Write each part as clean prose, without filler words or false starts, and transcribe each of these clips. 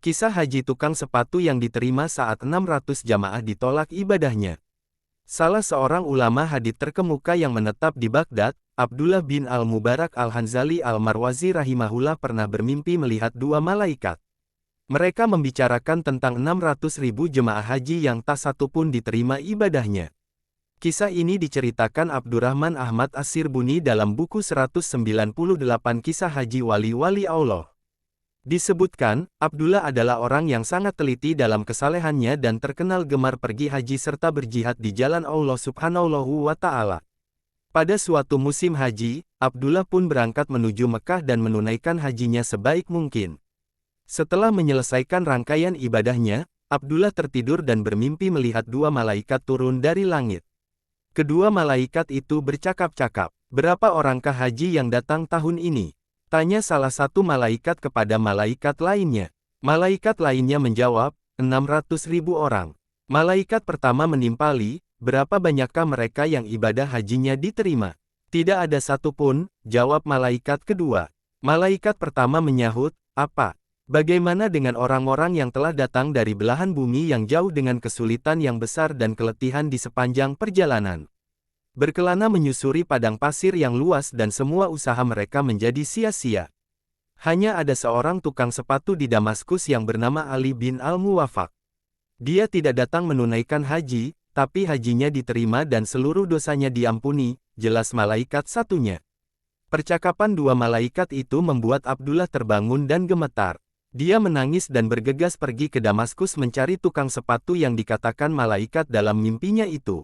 Kisah haji tukang sepatu yang diterima saat 600 jamaah ditolak ibadahnya. Salah seorang ulama hadits terkemuka yang menetap di Baghdad, Abdullah bin Al-Mubarak Al-Hanzali Al-Marwazi rahimahullah pernah bermimpi melihat dua malaikat. Mereka membicarakan tentang 600.000 jemaah haji yang tak satu pun diterima ibadahnya. Kisah ini diceritakan Abdurrahman Ahmad As-Sirbuni dalam buku 198 Kisah Haji Wali-Wali Allah. Disebutkan, Abdullah adalah orang yang sangat teliti dalam kesalehannya dan terkenal gemar pergi haji serta berjihad di jalan Allah Subhanahu wa Ta'ala. Pada suatu musim haji, Abdullah pun berangkat menuju Mekah dan menunaikan hajinya sebaik mungkin. Setelah menyelesaikan rangkaian ibadahnya, Abdullah tertidur dan bermimpi melihat dua malaikat turun dari langit. Kedua malaikat itu bercakap-cakap, "Berapa orangkah haji yang datang tahun ini?" Tanya salah satu malaikat kepada malaikat lainnya. Malaikat lainnya menjawab, 600.000 orang. Malaikat pertama menimpali, "Berapa banyakkah mereka yang ibadah hajinya diterima?" "Tidak ada satupun," jawab malaikat kedua. Malaikat pertama menyahut, "Apa? Bagaimana dengan orang-orang yang telah datang dari belahan bumi yang jauh dengan kesulitan yang besar dan keletihan di sepanjang perjalanan? Berkelana menyusuri padang pasir yang luas dan semua usaha mereka menjadi sia-sia. Hanya ada seorang tukang sepatu di Damaskus yang bernama Ali bin Al-Muwafaq. Dia tidak datang menunaikan haji, tapi hajinya diterima dan seluruh dosanya diampuni," jelas malaikat satunya. Percakapan dua malaikat itu membuat Abdullah terbangun dan gemetar. Dia menangis dan bergegas pergi ke Damaskus mencari tukang sepatu yang dikatakan malaikat dalam mimpinya itu.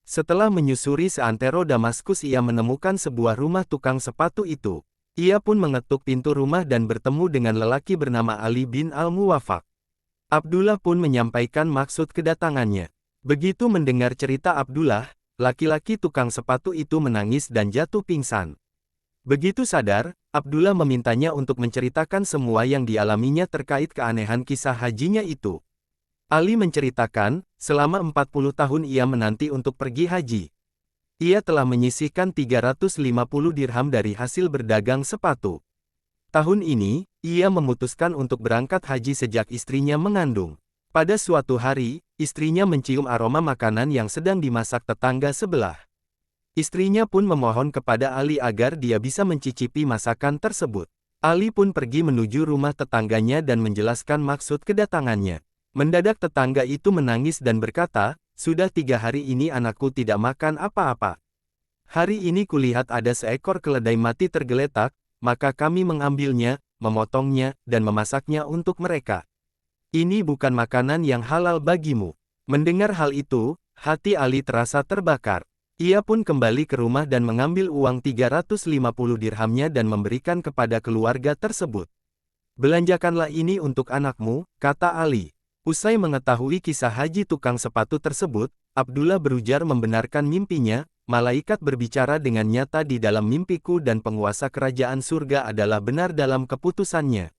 Setelah menyusuri seantero Damaskus, ia menemukan sebuah rumah tukang sepatu itu. Ia pun mengetuk pintu rumah dan bertemu dengan lelaki bernama Ali bin Al-Muwafaq. Abdullah pun menyampaikan maksud kedatangannya. Begitu mendengar cerita Abdullah, laki-laki tukang sepatu itu menangis dan jatuh pingsan. Begitu sadar, Abdullah memintanya untuk menceritakan semua yang dialaminya terkait keanehan kisah hajinya itu. Ali menceritakan, selama 40 tahun ia menanti untuk pergi haji. Ia telah menyisihkan 350 dirham dari hasil berdagang sepatu. Tahun ini, ia memutuskan untuk berangkat haji sejak istrinya mengandung. Pada suatu hari, istrinya mencium aroma makanan yang sedang dimasak tetangga sebelah. Istrinya pun memohon kepada Ali agar dia bisa mencicipi masakan tersebut. Ali pun pergi menuju rumah tetangganya dan menjelaskan maksud kedatangannya. Mendadak tetangga itu menangis dan berkata, "Sudah 3 hari ini anakku tidak makan apa-apa. Hari ini kulihat ada seekor keledai mati tergeletak, maka kami mengambilnya, memotongnya, dan memasaknya untuk mereka. Ini bukan makanan yang halal bagimu." Mendengar hal itu, hati Ali terasa terbakar. Ia pun kembali ke rumah dan mengambil uang 350 dirhamnya dan memberikan kepada keluarga tersebut. "Belanjakanlah ini untuk anakmu," kata Ali. Usai mengetahui kisah haji tukang sepatu tersebut, Abdullah berujar membenarkan mimpinya. "Malaikat berbicara dengan nyata di dalam mimpiku dan penguasa kerajaan surga adalah benar dalam keputusannya.